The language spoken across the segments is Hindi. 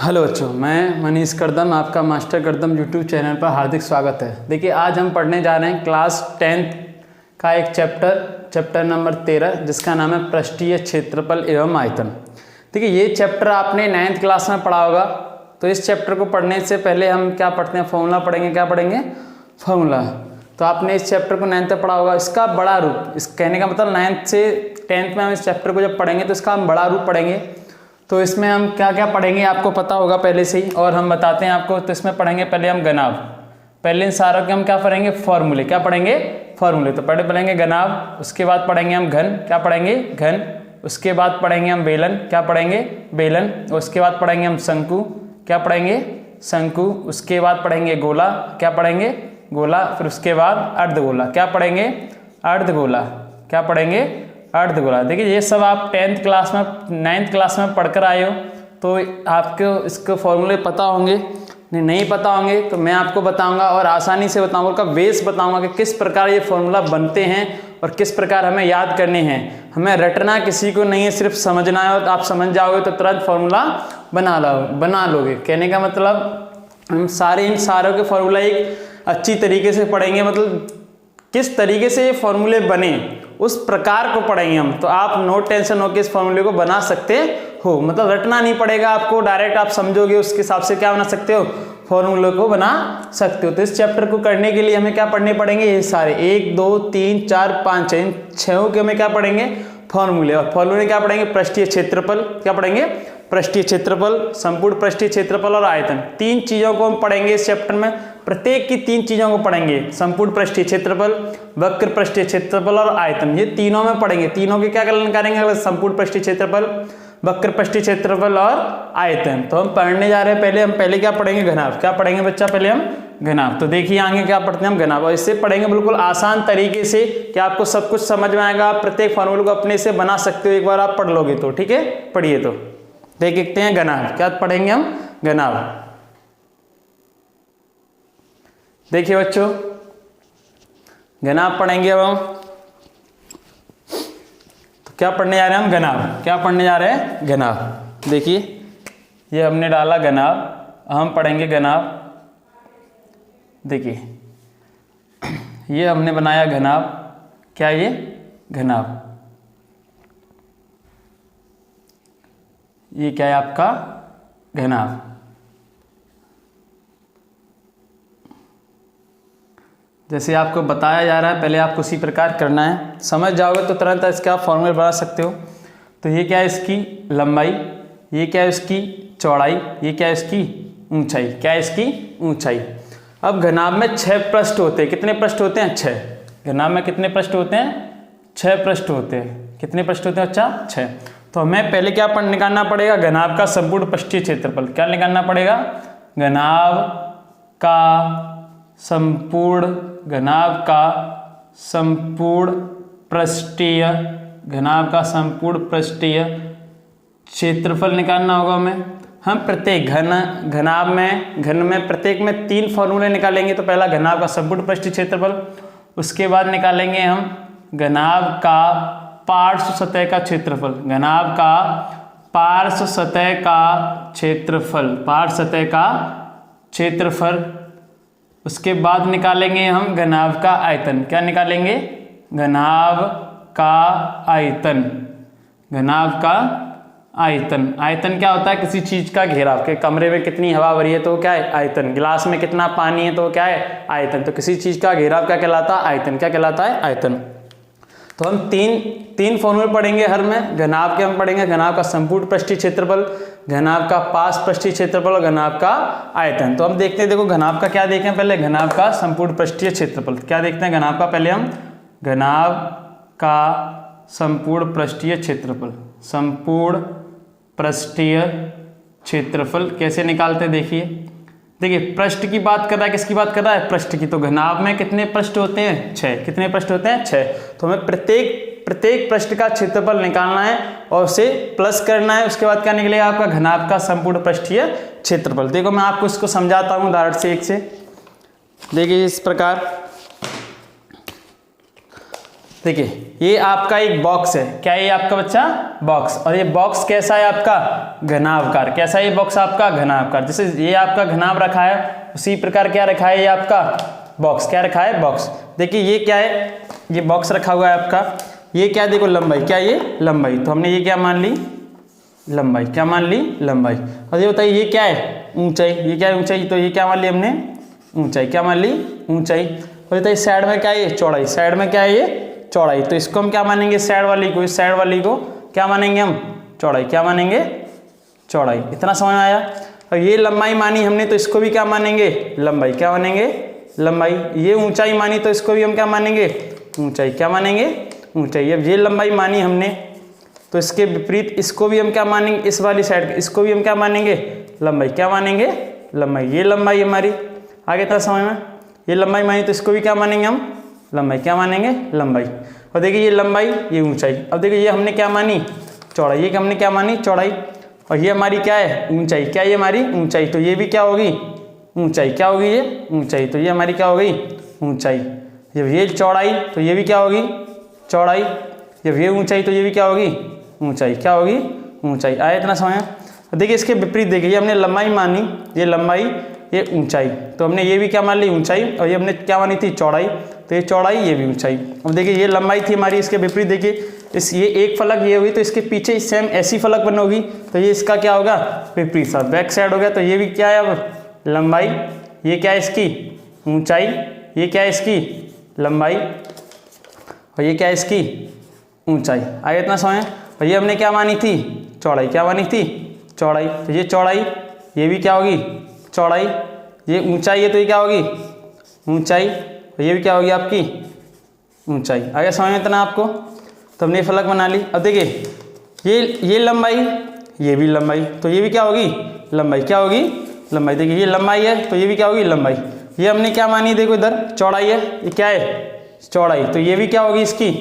हेलो बच्चों, मैं मनीष करदम, आपका मास्टर करदम यूट्यूब चैनल पर हार्दिक स्वागत है। देखिए, आज हम पढ़ने जा रहे हैं क्लास 10th का एक चैप्टर नंबर 13, जिसका नाम है पृष्ठीय क्षेत्रफल एवं आयतन। देखिए, ये चैप्टर आपने 9th क्लास में पढ़ा होगा। तो इस चैप्टर को पढ़ने से पहले हम क्या पढ़ते हैं, फॉर्मूला पढ़ेंगे। क्या पढ़ेंगे? फॉर्मूला। तो आपने इस चैप्टर को 9th में पढ़ा होगा। इसका बड़ा रूप, इस कहने का मतलब 9th से 10th में हम इस चैप्टर को जब पढ़ेंगे तो इसका हम बड़ा रूप पढ़ेंगे। तो इसमें हम क्या क्या पढ़ेंगे आपको पता होगा पहले से ही, और हम बताते हैं आपको। तो इसमें पढ़ेंगे पहले हम घनाभ। पहले इन सारों के हम क्या पढ़ेंगे? फॉर्मूले। क्या पढ़ेंगे? फॉर्मूले। तो पहले पढ़ेंगे घनाभ, उसके बाद पढ़ेंगे हम घन। क्या पढ़ेंगे? घन। उसके बाद पढ़ेंगे हम बेलन। क्या पढ़ेंगे? बेलन। उसके बाद पढ़ेंगे हम शंकु। क्या पढ़ेंगे? शंकु। उसके बाद पढ़ेंगे गोला। क्या पढ़ेंगे? गोला। फिर उसके बाद अर्धगोला। क्या पढ़ेंगे? अर्धगोला। क्या पढ़ेंगे? अर्धगोला। देखिए, ये सब आप 10th क्लास में 9th क्लास में पढ़कर आए हो, तो आपको इसके फॉर्मूले पता होंगे। नहीं पता होंगे तो मैं आपको बताऊंगा और आसानी से बताऊंगा, उनका बेस बताऊंगा कि किस प्रकार ये फॉर्मूला बनते हैं और किस प्रकार हमें याद करने हैं। हमें रटना किसी को नहीं है, सिर्फ समझना है। और आप समझ जाओगे तो तुरंत फॉर्मूला बना लोगे। कहने का मतलब हम इन सारों के फॉर्मूला एक अच्छी तरीके से पढ़ेंगे। मतलब किस तरीके से ये फॉर्मूले बने उस प्रकार को पढ़ेंगे हम। तो आप नो टेंशन होकर इस फॉर्मूले को बना सकते हो। मतलब रटना नहीं पड़ेगा आपको, डायरेक्ट आप समझोगे, उसके हिसाब से क्या बना सकते हो, फॉर्मूले को बना सकते हो। तो इस चैप्टर को करने के लिए हमें क्या पढ़ने पड़ेंगे? ये सारे 1 2 3 4 5 6, इन 6 के हमें क्या पढ़ेंगे? फॉर्मूले। और फॉर्मूले क्या पढ़ेंगे? पृष्ठीय क्षेत्रफल। क्या पढ़ेंगे? पृष्ठीय क्षेत्रफल, संपूर्ण पृष्ठीय क्षेत्रफल और आयतन। 3 चीजों को हम पढ़ेंगे इस चैप्टर में। प्रत्येक की 3 चीजों को पढ़ेंगे। संपूर्ण पृष्ठीय क्षेत्रफल, वक्र पृष्ठीय क्षेत्रफल और आयतन। ये तीनों में पढ़ेंगे। तीनों के क्या करेंगे? संपूर्ण पृष्ठीय क्षेत्रफल, वक्र पृष्ठीय क्षेत्रफल और आयतन। तो हम पढ़ने जा रहे हैं। पहले क्या पढ़ेंगे? घनाभ। क्या पढ़ेंगे बच्चा? पहले हम घनाभ। तो देखिए आगे क्या पढ़ते हैं हम? घनाभ। और इससे पढ़ेंगे बिल्कुल आसान तरीके से कि आपको सब कुछ समझ में आएगा। आप प्रत्येक फॉर्मूले को अपने से बना सकते हो, एक बार आप पढ़ लोगे तो। ठीक है, पढ़िए। तो देखते हैं घनाभ। क्या पढ़ेंगे हम? घनाभ। देखिए बच्चों, घनाभ पढ़ेंगे अब हम। तो क्या पढ़ने जा रहे हैं हम? घनाभ। क्या पढ़ने जा रहे हैं? घनाभ। देखिए, ये हमने डाला घनाभ, हम पढ़ेंगे घनाभ। देखिए, ये हमने बनाया घनाभ। क्या ये? घनाभ। ये क्या है आपका? घनाभ। जैसे आपको बताया जा रहा है, पहले आपको उसी प्रकार करना है। समझ जाओगे तो तुरंत इसका फॉर्मूला बना सकते हो। तो ये क्या है? इसकी लंबाई। ये क्या है? इसकी चौड़ाई। ये क्या है? इसकी ऊंचाई। क्या है? इसकी ऊंचाई। अब घनाभ में 6 पृष्ठ होते हैं। कितने पृष्ठ होते हैं? 6। घनाभ में कितने पृष्ठ होते हैं? 6 पृष्ठ होते हैं। कितने पृष्ठ होते हैं बच्चा? 6। तो हमें पहले क्या निकालना पड़ेगा? घनाभ का संपूर्ण पृष्ठीय क्षेत्रफल। क्या निकालना पड़ेगा? घनाभ का संपूर्ण पृष्ठीय क्षेत्रफल निकालना होगा हमें। हम प्रत्येक घन में प्रत्येक में 3 फॉर्मूले निकालेंगे। तो पहला घनाभ का संपूर्ण पृष्ठीय क्षेत्रफल, उसके बाद निकालेंगे हम घनाभ का पार्श्व सतह का क्षेत्रफल। घनाभ का पार्श्व सतह का क्षेत्रफल। उसके बाद निकालेंगे हम घनाभ का आयतन। क्या निकालेंगे? घनाभ का आयतन। आयतन क्या होता है? किसी चीज का घेराव। के कमरे में कितनी हवा भरी है तो क्या है? आयतन। गिलास में कितना पानी है तो क्या है? आयतन। तो किसी चीज का घेराव क्या कहलाता है? आयतन। क्या कहलाता है? आयतन। तो हम तीन फॉर्मूले पढ़ेंगे हर में। घनाभ के हम पढ़ेंगे घनाभ का संपूर्ण पृष्ठीय क्षेत्रफल, घनाभ का पार्श्व पृष्ठीय क्षेत्रफल और घनाभ का आयतन। तो हम देखते हैं, देखो घनाभ का क्या देखें पहले? घनाभ का संपूर्ण पृष्ठीय क्षेत्रफल। क्या देखते हैं घनाभ का? पहले हम घनाभ का संपूर्ण पृष्ठीय क्षेत्रफल कैसे निकालते हैं? देखिए, पृष्ठ की बात कर रहा है। किसकी बात कर रहा है? पृष्ठ की। तो घनाभ में कितने पृष्ठ होते हैं? 6। कितने पृष्ठ होते हैं? 6। तो हमें प्रत्येक पृष्ठ का क्षेत्रफल निकालना है और उसे प्लस करना है। उसके बाद क्या निकलेगा आपका? घनाभ का संपूर्ण पृष्ठीय क्षेत्रफल। देखो, मैं आपको इसको समझाता हूं उदाहरण से एक से। देखिए इस प्रकार देखिए ये आपका एक बॉक्स है, क्या है ये आपका बच्चा? बॉक्स। और ये बॉक्स कैसा है आपका? घनाभकार। कैसा है ये बॉक्स आपका? घनाभकार। जैसे ये आपका घनाभ रखा है उसी प्रकार क्या रखा है ये आपका बॉक्स। क्या रखा है? बॉक्स। देखिए ये क्या है? ये बॉक्स रखा हुआ है आपका, ये क्या देखो लंबाई, क्या ये लंबाई, तो हमने ये क्या मान ली? लंबाई। क्या मान ली? लंबाई। और ये बताइए ये क्या है? ऊंचाई। ये क्या है? ऊंचाई। तो ये क्या मान ली हमने? ऊंचाई। क्या मान ली? ऊंचाई। और बताइए साइड में क्या है? ये चौड़ाई। साइड में क्या है? ये चौड़ाई। तो इसको हम क्या मानेंगे? साइड वाली को, इस साइड वाली को क्या मानेंगे हम? चौड़ाई। क्या मानेंगे? चौड़ाई। इतना समझ में आया? और ये लंबाई मानी हमने तो इसको भी क्या मानेंगे? लंबाई। क्या मानेंगे? लंबाई। ये ऊंचाई मानी तो इसको भी हम क्या मानेंगे? ऊंचाई। क्या मानेंगे? ऊंचाई। अब ये लंबाई मानी हमने तो इसके विपरीत इसको भी हम क्या मानेंगे? इस वाली साइड इसको भी हम क्या मानेंगे? लंबाई। क्या मानेंगे? लंबाई। ये लंबाई हमारी आगे था समझ में। ये लंबाई मानी तो इसको भी क्या मानेंगे हम? लंबाई। क्या मानेंगे? लंबाई। और देखिए ये लंबाई, ये ऊंचाई। अब देखिए ये हमने क्या मानी? चौड़ाई। ये हमने क्या मानी? चौड़ाई। और ये हमारी क्या है? ऊंचाई। क्या ये हमारी? ऊंचाई। तो ये भी क्या होगी? ऊंचाई। क्या होगी? ये ऊंचाई। तो ये हमारी क्या हो गई? ऊंचाई। जब ये चौड़ाई तो ये भी क्या होगी? चौड़ाई। जब ये ऊंचाई तो ये भी क्या होगी? ऊंचाई। क्या होगी? ऊंचाई। आया इतना समझ? देखिए इसके विपरीत देखिए, ये हमने लंबाई मानी, ये लंबाई, ये ऊंचाई, तो हमने ये भी क्या मान ली? ऊंचाई। और ये हमने क्या मानी थी? चौड़ाई। तो ये चौड़ाई, ये भी ऊंचाई। अब देखिए ये लंबाई थी हमारी, इसके विपरीत देखिए इस ये एक फलक ये हुई तो इसके पीछे सेम ऐसी फलक बनोगी, तो ये इसका क्या होगा? विपरीत साइड, बैक साइड हो गया। तो ये भी क्या है? अब लंबाई। ये क्या है? इसकी ऊंचाई। ये क्या है? इसकी लंबाई। और ये क्या है? इसकी ऊंचाई। आगे इतना समझ? और ये हमने क्या मानी थी? चौड़ाई। क्या मानी थी? चौड़ाई। तो ये चौड़ाई, ये भी क्या होगी? चौड़ाई। ये ऊंचाई है तो ये क्या होगी? ऊंचाई। और ये भी क्या होगी आपकी? ऊंचाई। आगे समझ में इतना आपको? तो हमने फलक बना ली। अब देखिए ये लंबाई, ये भी लंबाई, तो ये भी क्या होगी? लंबाई। क्या होगी? लंबाई। देखिए ये लंबाई है तो ये भी क्या होगी? लंबाई। ये हमने क्या मानी? देखो इधर चौड़ाई है, ये क्या है? चौड़ाई। तो ये भी क्या होगी? इसकी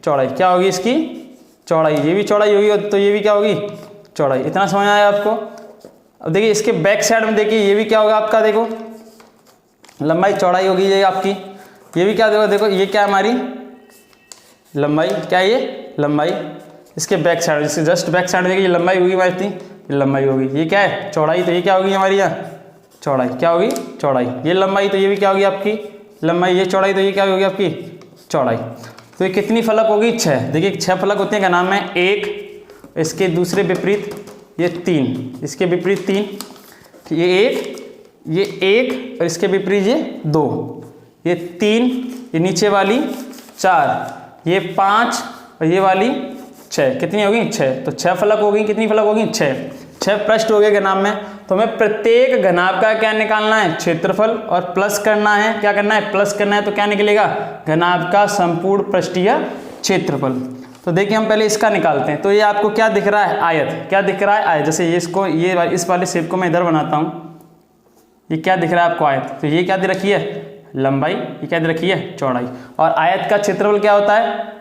चौड़ाई। क्या होगी? इसकी चौड़ाई। ये भी चौड़ाई होगी तो ये भी क्या होगी? चौड़ाई। इतना समझ आया आपको? अब देखिए इसके बैक साइड में देखिए ये भी क्या होगा आपका? देखो लंबाई चौड़ाई होगी ये आपकी। ये भी क्या देखो ये क्या हमारी? लंबाई। क्या है ये? लंबाई। इसके बैक साइड, इसके जस्ट बैक साइड देखिए ये लंबाई होगी हमारी, ये लंबाई होगी। ये क्या है? चौड़ाई। तो ये क्या होगी हमारी? यहाँ चौड़ाई। क्या होगी? चौड़ाई। ये लंबाई तो ये भी क्या होगी आपकी? लंबाई। ये चौड़ाई तो ये क्या होगी आपकी? चौड़ाई। तो ये कितनी फलक होगी? 6। देखिए 6 फलक होते हैं, क्या नाम है? 1, इसके दूसरे विपरीत ये 3, इसके विपरीत 3, ये 1 और इसके विपरीत ये 2, ये 3, ये नीचे वाली 4, ये 5 और ये वाली 6। कितनी होगी? 6। तो 6 फलक होगी। कितनी फलक होगी? 6 पृष्ठ हो गए घनाभ में। तो हमें प्रत्येक घनाभ का क्या निकालना है? क्षेत्रफल, और प्लस करना है। क्या करना है? प्लस करना है। तो क्या निकलेगा? घनाभ का संपूर्ण पृष्ठीय क्षेत्रफल। तो देखिए हम पहले इसका निकालते हैं। तो ये आपको क्या दिख रहा है? आयत। क्या दिख रहा है? आयत। जैसे ये इसको इस वाले शेप को मैं इधर बनाता हूँ, ये क्या दिख रहा है आपको? आयत। तो ये क्या दे रखी है? लंबाई। ये क्या दे रखी है? चौड़ाई। और आयत का क्षेत्रफल क्या होता है?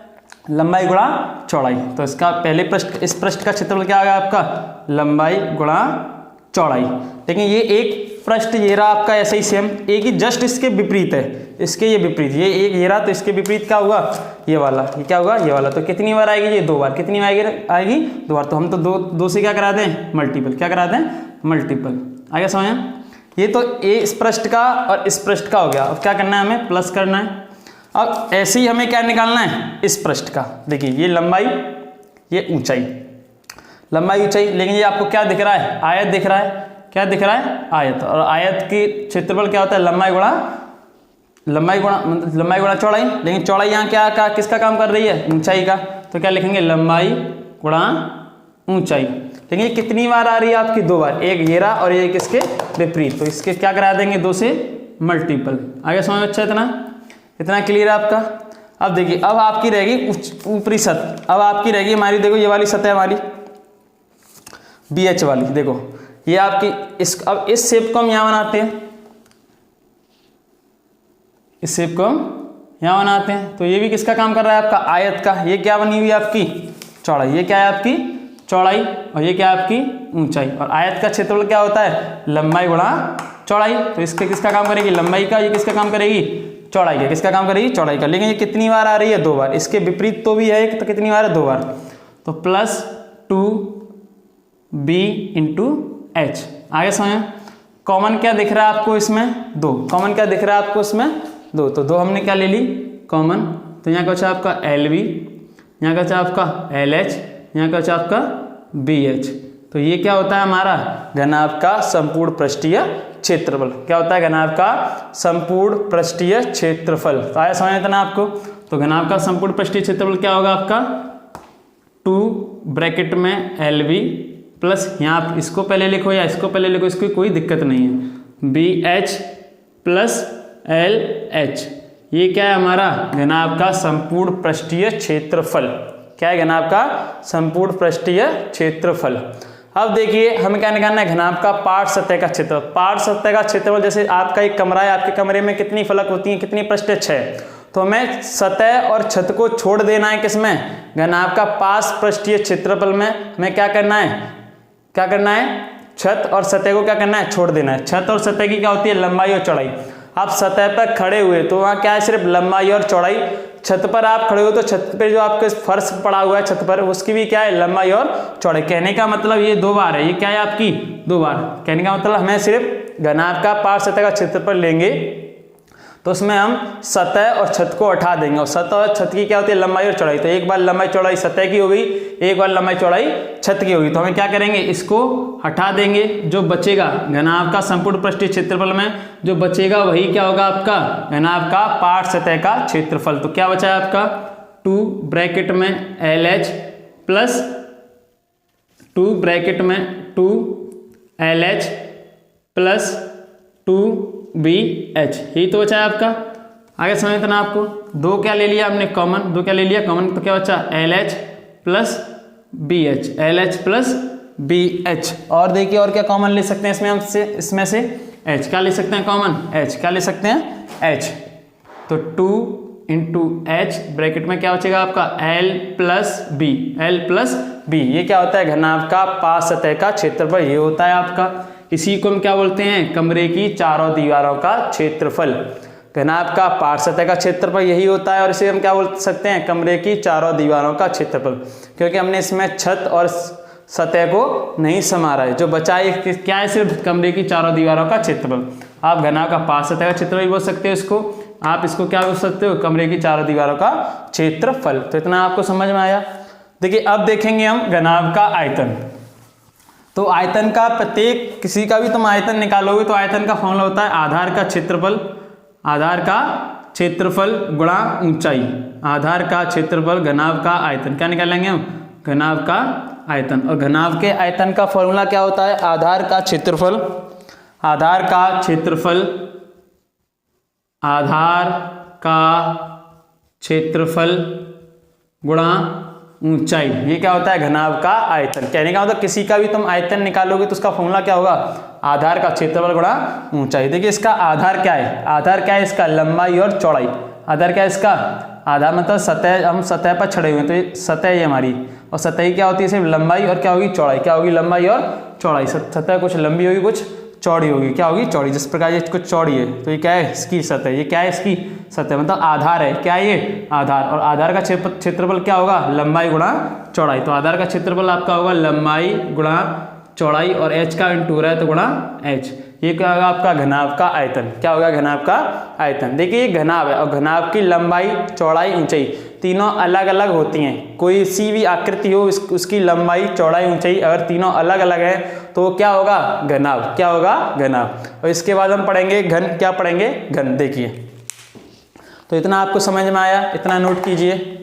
लंबाई गुणा चौड़ाई। तो इसका पहले पृष्ठ, इस पृष्ठ का क्षेत्रफल क्या आ गया आपका? लंबाई गुणा चौड़ाई। लेकिन ये एक पृष्ठ ये रहा आपका ऐसे ही सेम, एक ही जस्ट इसके विपरीत है, इसके ये विपरीत, ये एक ये रहा तो इसके विपरीत क्या होगा? ये वाला। ये क्या होगा? ये वाला। तो कितनी बार आएगी? ये 2 बार। कितनी बार आएगी? 2 बार। तो हम तो दो से क्या करा दें? मल्टीपल। क्या करा दें? मल्टीपल। आगे समझ? ये तो इस पृष्ठ का और इस पृष्ठ का हो गया। अब क्या करना है? हमें प्लस करना है। अब ऐसे ही हमें क्या निकालना है? इस पृष्ठ का। देखिए ये लंबाई, ये ऊंचाई, लंबाई ऊंचाई। लेकिन ये आपको क्या दिख रहा है? आयत दिख रहा है। क्या दिख रहा है? आयत। और आयत की क्षेत्रफल क्या होता है? लंबाई गुणा चौड़ाई। लेकिन चौड़ाई यहाँ क्या किसका काम कर रही है? ऊंचाई का। तो क्या लिखेंगे? लंबाई गुणा ऊंचाई। लेकिन ये कितनी बार आ रही है आपकी? 2 बार। एक ये रहा और एक इसके विपरीत। तो इसके क्या करा देंगे? 2 से मल्टीपल। आगे समझ? अच्छा इतना क्लियर है आपका? अब देखिए अब आपकी रहेगी ऊपरी सतह। अब आपकी रहेगी हमारी, देखो ये वाली सतह हमारी BH वाली। देखो ये आपकी अब इस शेप को हम यहाँ बनाते हैं, इस शेप को हम यहाँ बनाते हैं। तो ये भी किसका काम कर रहा है? आपका आयत का। ये क्या बनी हुई है आपकी? चौड़ाई। ये क्या है आपकी? चौड़ाई। और ये क्या है आपकी? ऊंचाई। और आयत का क्षेत्रफल क्या होता है? लंबाई गुणा चौड़ाई। तो इसके किसका काम करेगी? लंबाई का। ये किसका काम करेगी? चौड़ाई का। किसका काम करेगी? चौड़ाई का। लेकिन ये कितनी बार आ रही है? 2 बार। इसके विपरीत तो भी है एक, तो कितनी बार है? 2 बार। तो +2b इंटू एच। आगे समझ। कॉमन क्या दिख रहा है आपको इसमें? 2। कॉमन क्या दिख रहा है आपको इसमें? 2। तो 2 हमने क्या ले ली? कॉमन। तो यहाँ का बचा आपका LV, यहाँ का बचा आपका LH, यहाँ का बचा आपका BH। तो ये क्या होता है हमारा? घनाभ का संपूर्ण पृष्ठीय क्षेत्रफल। क्या होता है? घनाभ का संपूर्ण पृष्ठीय क्षेत्रफल। तो आया समझ इतना आपको? तो घनाभ का संपूर्ण पृष्ठीय क्षेत्रफल क्या होगा आपका? 2 ब्रैकेट में LV प्लस, यहाँ आप इसको पहले लिखो या इसको पहले लिखो, इसकी कोई दिक्कत नहीं है, BH प्लस LH। ये क्या है हमारा? घनाभ का संपूर्ण पृष्ठीय क्षेत्रफल। क्या है? घनाभ का संपूर्ण पृष्ठीय क्षेत्रफल। अब देखिए हमें क्या निकालना है? घनाभ का पार्श्व सतह का क्षेत्रफल। पार्श्व सतह का क्षेत्रफल, जैसे आपका एक कमरा है, आपके कमरे में कितनी फलक होती है? कितनी पृष्ठें? 6। तो हमें सतह और छत को छोड़ देना है किसमें? घनाभ का पार्श्व पृष्ठीय क्षेत्रफल में हमें क्या करना है? क्या करना है? छत और सतह को क्या करना है? छोड़ देना है। छत और सतह की क्या होती है? लंबाई और चौड़ाई। आप सतह पर खड़े हुए तो वहाँ क्या है? सिर्फ लंबाई और चौड़ाई। छत पर आप खड़े हो तो छत पे जो आपके फर्श पड़ा हुआ है छत पर, उसकी भी क्या है? लंबाई और चौड़ाई। कहने का मतलब ये 2 बार है। ये क्या है आपकी? 2 बार। कहने का मतलब हमें सिर्फ घनाभ का पार्श्व सतह का क्षेत्रफल लेंगे तो उसमें हम सतह और छत को हटा देंगे, और सतह और छत की क्या होती है? लंबाई और चौड़ाई। तो एक बार लंबाई चौड़ाई सतह की हो गई, एक बार लंबाई चौड़ाई छत की होगी। तो हमें क्या करेंगे? इसको हटा देंगे। जो बचेगा घनाभ का संपूर्ण पृष्ठीय क्षेत्रफल में जो बचेगा वही क्या होगा आपका? घनाभ का पार्श्व सतह का क्षेत्रफल। तो क्या बचा है आपका? 2 ब्रैकेट में LH प्लस 2 ब्रैकेट में 2LH प्लस 2BH। यही तो बचा है आपका। आगे समझ इतना आपको। 2 क्या ले लिया हमने? कॉमन। 2 क्या ले लिया? कॉमन। तो क्या बचा? LH plus BH। LH plus BH। और देखिए और क्या कॉमन ले सकते हैं इसमें से H। क्या ले सकते हैं कॉमन? H। क्या ले सकते हैं? H। तो 2 इंटू H ब्रैकेट में क्या बचेगा आपका? L plus B। L plus B। ये क्या होता है? घनाभ का पार्श्व सतह का क्षेत्रफल। ये होता है आपका। इसी को हम क्या बोलते हैं? कमरे की चारों दीवारों का क्षेत्रफल। घनाभ का पार्श्व सतह का क्षेत्रफल यही होता है, और इसे हम क्या बोल सकते हैं? कमरे की चारों दीवारों का क्षेत्रफल। क्योंकि हमने इसमें छत और सतह को नहीं समारा है। जो बचा है क्या है? सिर्फ कमरे की चारों दीवारों का क्षेत्रफल। आप घनाभ का पार्श्व सतह का क्षेत्रफल बोल सकते हो इसको। आप इसको क्या बोल सकते हो? कमरे की चारों दीवारों का क्षेत्रफल। तो इतना आपको समझ में आया। देखिए अब देखेंगे हम घनाभ का आयतन। तो आयतन का प्रत्येक किसी का भी तुम आयतन निकालोगे तो आयतन का फॉर्मूला होता है आधार का क्षेत्रफल। आधार का क्षेत्रफल गुणा ऊंचाई। आधार का क्षेत्रफल घनाभ का आयतन। क्या निकालेंगे हम? घनाभ का आयतन। और घनाभ के आयतन का फॉर्मूला क्या होता है? आधार का क्षेत्रफल। आधार का क्षेत्रफल, आधार का क्षेत्रफल गुणा ऊंचाई। ये क्या होता है? घनाभ का आयतन। कहने का मतलब किसी का भी तुम आयतन निकालोगे तो उसका फॉर्मूला क्या होगा? आधार का क्षेत्रफल गुणा ऊंचाई। देखिए इसका आधार क्या है? आधार क्या है इसका? लंबाई और चौड़ाई। आधार क्या है इसका? आधार मतलब सतह, हम सतह पर छड़े हुए हैं तो ये सतह है हमारी, और सतह क्या होती है? सिर्फ लंबाई और क्या होगी? चौड़ाई। क्या होगी? लंबाई और चौड़ाई। सतह कुछ लंबी होगी कुछ चौड़ी होगी। क्या होगी? चौड़ी। जिस प्रकार ये कुछ चौड़ी है तो ये क्या है? इसकी सतह। ये क्या है? इसकी सतह। मतलब आधार है। क्या है ये? आधार। और आधार का क्षेत्रफल क्या होगा? लंबाई गुणा चौड़ाई। तो आधार का क्षेत्रफल आपका होगा लंबाई गुणा चौड़ाई, और H का इंटू रहा है तो गुणा H। ये क्या होगा आपका? घनाभ का आयतन। क्या होगा? घनाभ का आयतन। देखिए ये घनाभ है, और घनाभ की लंबाई चौड़ाई ऊंचाई तीनों अलग अलग होती हैं। कोई सी भी आकृति हो उसकी लंबाई चौड़ाई ऊंचाई अगर तीनों अलग अलग है तो क्या होगा? घनाभ। क्या होगा? घनाभ। और इसके बाद हम पढ़ेंगे घन। क्या पढ़ेंगे? घन। देखिए तो इतना आपको समझ में आया, इतना नोट कीजिए।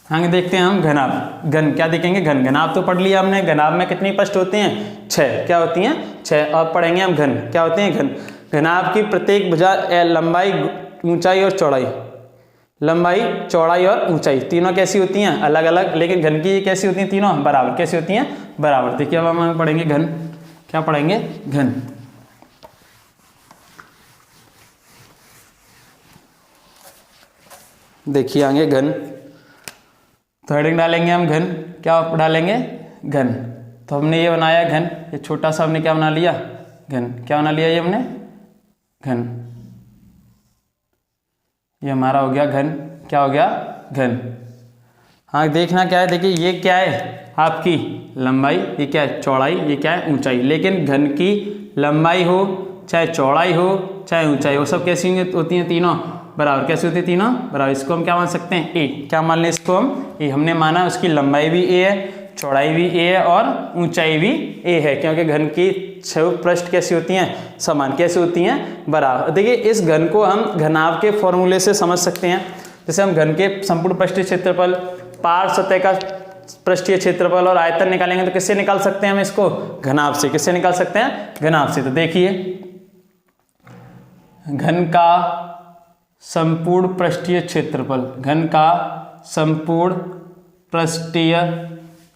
आगे देखते हैं हम घनाभ। घन क्या देखेंगे? घन। घनाभ तो पढ़ लिया हमने। घनाभ में कितनी पृष्ठ होते हैं? 6। क्या होती हैं? 6। और पढ़ेंगे हम घन। क्या होते हैं? घन। घनाभ की प्रत्येक भुजा लंबाई ऊंचाई और चौड़ाई, लंबाई चौड़ाई और ऊंचाई तीनों कैसी होती हैं? अलग अलग। लेकिन घन की कैसी होती हैं? तीनों बराबर। कैसी होती हैं? बराबर। देखिए अब हम पढ़ेंगे घन। क्या पढ़ेंगे? घन। देखिए आगे घन। तो हेडिंग डालेंगे हम घन। क्या डालेंगे? घन। तो हमने ये बनाया घन। ये छोटा सा हमने क्या बना लिया? घन। क्या बना लिया ये हमने? घन। ये हमारा हो गया घन, क्या हो गया घन। हाँ देखना क्या है, देखिए ये क्या है आपकी लंबाई, ये क्या है चौड़ाई, ये क्या है ऊंचाई। लेकिन घन की लंबाई हो चाहे चौड़ाई हो चाहे ऊंचाई, वो सब कैसी होती हैं तीनों बराबर। कैसे होती है तीनों बराबर। इसको हम क्या मान सकते हैं ए, क्या मान लें इसको हम ए। हमने माना उसकी लंबाई भी ए है, चौड़ाई भी ए है और ऊंचाई भी ए है, क्योंकि घन की छः पृष्ठ कैसी होती हैं समान, कैसे होती हैं बराबर। देखिए इस घन को हम घनाभ के फॉर्मूले से समझ सकते हैं। जैसे हम घन के संपूर्ण पृष्ठीय क्षेत्रफल, पार्श्व सतह का पृष्ठीय क्षेत्रफल और आयतन निकालेंगे तो किससे निकाल सकते हैं हम इसको, घनाभ से। किससे निकाल सकते हैं, घनाभ से। तो देखिए घन का संपूर्ण पृष्ठीय क्षेत्रफल, घन का संपूर्ण पृष्ठीय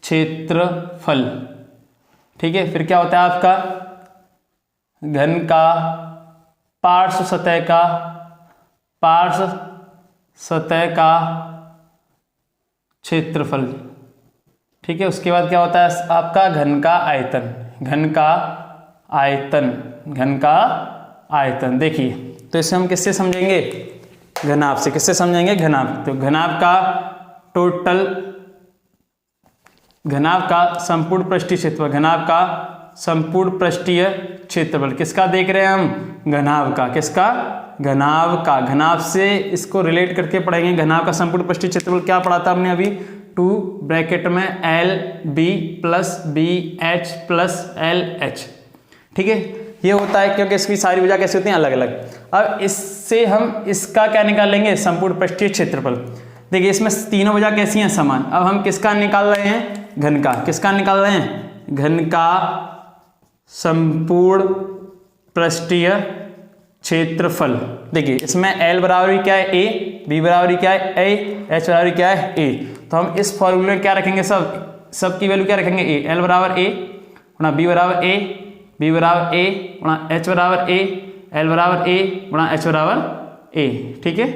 क्षेत्रफल, ठीक है। फिर क्या होता है आपका घन का पार्श्व सतह का क्षेत्रफल, ठीक है। उसके बाद क्या होता है आपका घन का आयतन, घन का आयतन। देखिए तो इसे हम किससे समझेंगे, घनाभ से। किससे समझेंगे, घनाभ। तो घनाभ का टोटल, घनाभ का संपूर्ण पृष्ठीय क्षेत्रफल, घनाभ का संपूर्ण पृष्ठीय क्षेत्रफल किसका देख रहे हैं हम, घनाभ का। किसका, घनाभ का। घनाभ से इसको रिलेट करके पढ़ेंगे। घनाभ का संपूर्ण पृष्ठीय क्षेत्रफल क्या पढ़ा था हमने अभी, 2 ब्रैकेट में L B plus B H plus L H, ठीक है। ये होता है क्योंकि इसकी सारी भुजा कैसी होती हैं अलग अलग। अब इससे हम इसका क्या निकालेंगे, संपूर्ण पृष्ठीय क्षेत्रफल। देखिए इसमें तीनों भुजा कैसी हैं समान। अब हम किसका निकाल रहे हैं, घन का। किसका निकाल रहे हैं, घन का संपूर्ण पृष्ठीय क्षेत्रफल। देखिए इसमें L बराबर क्या है A, B बराबर क्या है A, H बराबर क्या है A। तो हम इस फॉर्मूले में क्या रखेंगे, सब की वैल्यू क्या रखेंगे A। L बराबर A गुणा B बराबर A, B बराबर A गुणा H बराबर A, L बराबर A गुणा H बराबर A, ठीक है।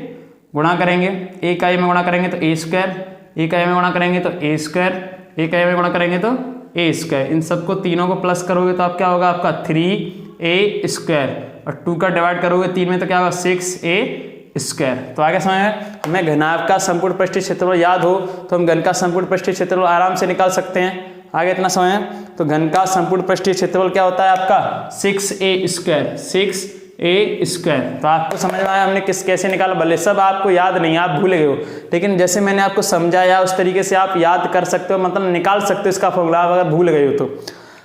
गुणा करेंगे, A का A में गुणा करेंगे तो A स्क्वायर, A का A में गुणा करेंगे तो A स्क्वायर, A का A में गुणा करेंगे तो A स्क्वायर। इन सबको तीनों को प्लस करोगे तो आप क्या होगा आपका 3A स्क्वायर, और 2 का डिवाइड करोगे 3 में तो क्या होगा 6A स्क्वायर। तो आगे समझ में, हमें घनाभ का संपूर्ण पृष्ठीय क्षेत्रफल याद हो तो हम घन का संपूर्ण पृष्ठीय क्षेत्रफल आराम से निकाल सकते हैं। आगे इतना समय तो घन का संपूर्ण पृष्ठीय क्षेत्रफल क्या होता है आपका 6A स्क्वायर, 6A स्क्वायर। तो आपको समझ में आया हमने कैसे निकाला। भले सब आपको याद नहीं, आप भूल गए हो, लेकिन जैसे मैंने आपको समझाया उस तरीके से आप याद कर सकते हो, मतलब निकाल सकते हो इसका फॉर्मूला अगर भूल गए हो तो।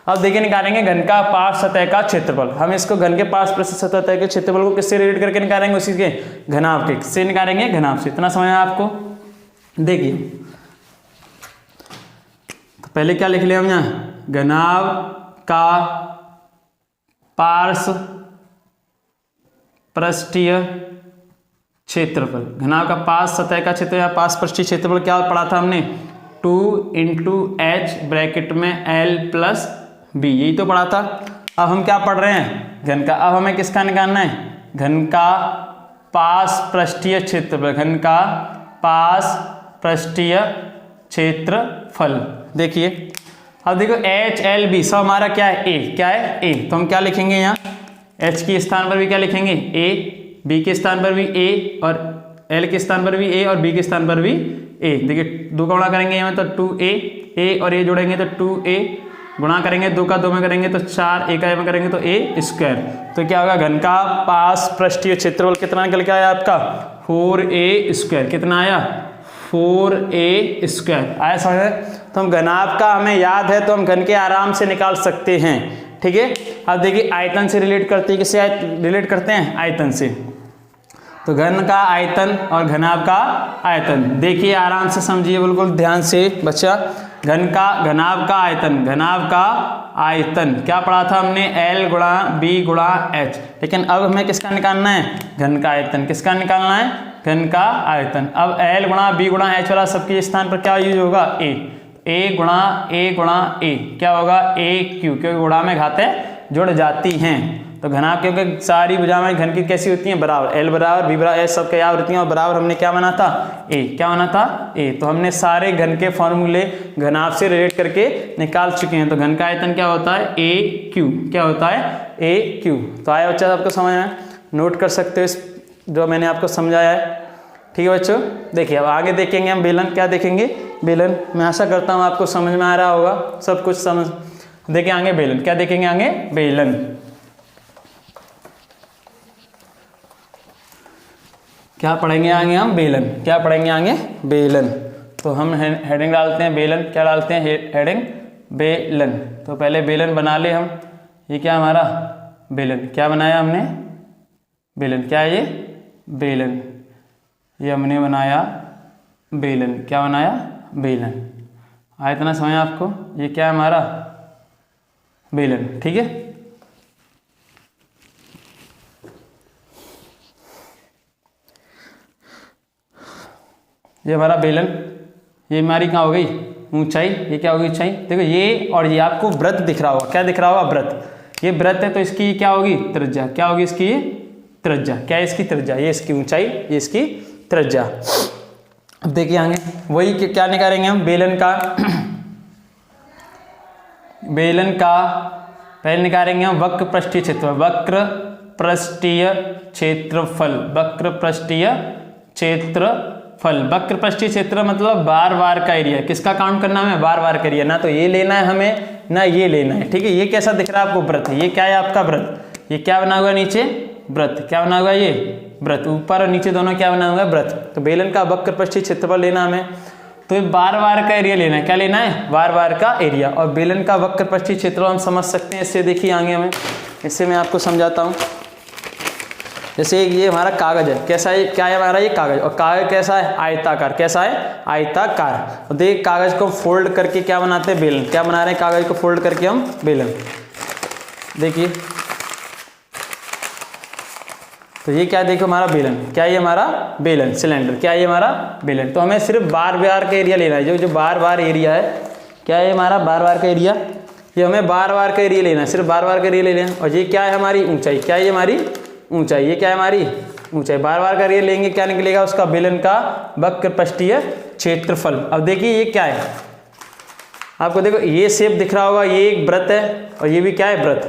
अब देखिए निकालेंगे घन का पार्श्व सतह का क्षेत्रफल। हम इसको घन के पार्श्व सतह के क्षेत्रफल को किससे रिलेट करके निकालेंगे, उसी के घनाभ के। किससे निकालेंगे, घनाभ से। इतना समझ में आपको। देखिए तो पहले क्या लिख लिया हम यहाँ, घनाभ का पार्श्व पृष्ठीय क्षेत्रफल। घनाभ का पार्श्व सतह का क्षेत्र या पार्श्व पृष्ठीय क्षेत्रफल क्या पढ़ा था हमने, 2 × H ब्रैकेट में L प्लस B, यही तो पढ़ा था। अब हम क्या पढ़ रहे हैं, घन का। अब हमें किसका निकालना है, घन का पार्श्व पृष्ठीय क्षेत्रफल, घन का पार्श्व पृष्ठीय क्षेत्रफल। देखिए अब देखो H L B सब हमारा क्या है A, क्या है A। तो हम क्या लिखेंगे यहाँ, H के स्थान पर भी क्या लिखेंगे A, B के स्थान पर भी A, और L के स्थान पर भी A, और B के स्थान पर भी A। देखिए 2 का गुणा करेंगे यहाँ तो 2A, A और A जोड़ेंगे तो 2A, गुणा करेंगे 2 का 2 में करेंगे तो 4, A का A में करेंगे तो A स्क्वायर। तो क्या होगा, घन का पार्श्व पृष्ठीय क्षेत्रफल कितना निकल के आया आपका 4A स्क्वायर। कितना आया, 4A स्क्वायर आया समझ। तो हम घनाभ का हमें याद है तो हम घन के आराम से निकाल सकते हैं, ठीक है। अब देखिए आयतन से रिलेट करते हैं, किससे रिलेट करते हैं, आयतन से। तो घन का आयतन और घनाभ का आयतन, देखिए आराम से समझिए बिल्कुल ध्यान से बच्चा। घन का घनाभ का आयतन, घनाभ का आयतन क्या पढ़ा था हमने, L गुणा B गुणा H। लेकिन अब हमें किसका निकालना है, घन का आयतन। किसका निकालना है, घन का आयतन। अब L गुणा B गुणा H वाला सबके स्थान पर क्या यूज होगा, A गुणा A क्या होगा AQ, क्योंकि गुणा में घातें जुड़ जाती हैं। तो घनाभ क्योंकि सारी भुजा में घन की कैसी होती हैं बराबर, L बराबर B बराबर H सब क्या होती हैं, और बराबर हमने क्या बना था A, क्या बना था A। तो हमने सारे घन के फॉर्मूले घनाभ से रिलेट करके निकाल चुके हैं। तो घन का आयतन क्या होता है AQ, क्या होता है AQ। तो आया बच्चा आपको समझ में, नोट कर सकते हो इस जो मैंने आपको समझाया है। ठीक है बच्चों। देखिए अब आगे देखेंगे हम बेलन, क्या देखेंगे बेलन। मैं आशा करता हूँ आपको समझ में आ रहा होगा सब कुछ समझ। देखिए आगे बेलन, क्या देखेंगे आगे बेलन। क्या पढ़ेंगे आगे हम बेलन, क्या पढ़ेंगे आगे बेलन। तो हम हेडिंग डालते हैं बेलन, क्या डालते हैं हेडिंग बेलन। तो पहले बेलन बना ले हम। ये क्या हमारा बेलन, क्या बनाया हमने बेलन, क्या है ये बेलन, ये हमने बनाया बेलन, क्या बनाया बेलन। आया इतना समझ आपको, ये क्या है हमारा बेलन, ठीक है। ये हमारा बेलन, ये हमारी कहाँ हो गई ऊंचाई, ये क्या होगी ऊंचाई। देखो ये और ये आपको वृत्त दिख रहा होगा, क्या दिख रहा होगा वृत्त। ये वृत्त है तो इसकी क्या होगी त्रिज्या, क्या होगी इसकी त्रिज्या, क्या है इसकी त्रिज्या, ये इसकी ऊंचाई, ये इसकी त्रिज्या। अब देखिए आगे वही क्या निकालेंगे हम बेलन का। बेलन का पहले निकालेंगे हम वक्र पृष्ठीय क्षेत्रफल, वक्र पृष्ठीय क्षेत्रफल, वक्र पृष्ठीय क्षेत्रफल। वक्र पृष्ठीय क्षेत्र मतलब बार बार का एरिया, किसका काउंट करना है बार बार का एरिया, ना तो ये लेना है हमें ना ये लेना है, ठीक है। ये कैसा दिख रहा है आपको वृत्त, ये क्या है आपका वृत्त, ये क्या बना हुआ नीचे वृत्त, क्या बना हुआ ये वृत्त, ऊपर और नीचे दोनों क्या बना हुआ है वृत्त। तो बेलन का वक्र पृष्ठीय क्षेत्रफल लेना हमें, तो ये बार बार का एरिया लेना है, क्या लेना है बार बार का एरिया। और बेलन का वक्र पृष्ठीय क्षेत्रफल हम समझ सकते हैं इससे, देखिए आगे हमें इससे मैं आपको समझाता हूँ। जैसे ये हमारा कागज है, कैसा है, क्या है हमारा ये कागज, और कागज कैसा है आयताकार, कैसा है आयताकार। और देख कागज को फोल्ड करके क्या बनाते हैं बेलन, क्या बना रहे हैं कागज को फोल्ड करके हम बेलन। देखिए तो ये क्या देखो हमारा बेलन, क्या ये हमारा बेलन सिलेंडर, क्या ये हमारा बेलन। तो हमें सिर्फ बार बार का एरिया लेना है, जो बार बार एरिया है, क्या है हमारा बार बार का एरिया, ये हमें बार बार का एरिया लेना है, सिर्फ बार बार का एरिया लेना है। और ये क्या है हमारी ऊंचाई, क्या है ये हमारी ऊंचाई, ये क्या है हमारी ऊंचाई, बार बार का एरिया लेंगे क्या निकलेगा उसका बेलन का वक्र पृष्ठीय क्षेत्रफल। अब देखिए ये क्या है, आपको देखो ये शेप दिख रहा होगा, ये एक वृत्त है और ये भी क्या है वृत्त।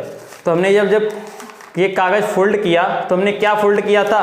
तो हमने जब ये कागज फोल्ड किया तो हमने क्या फोल्ड किया था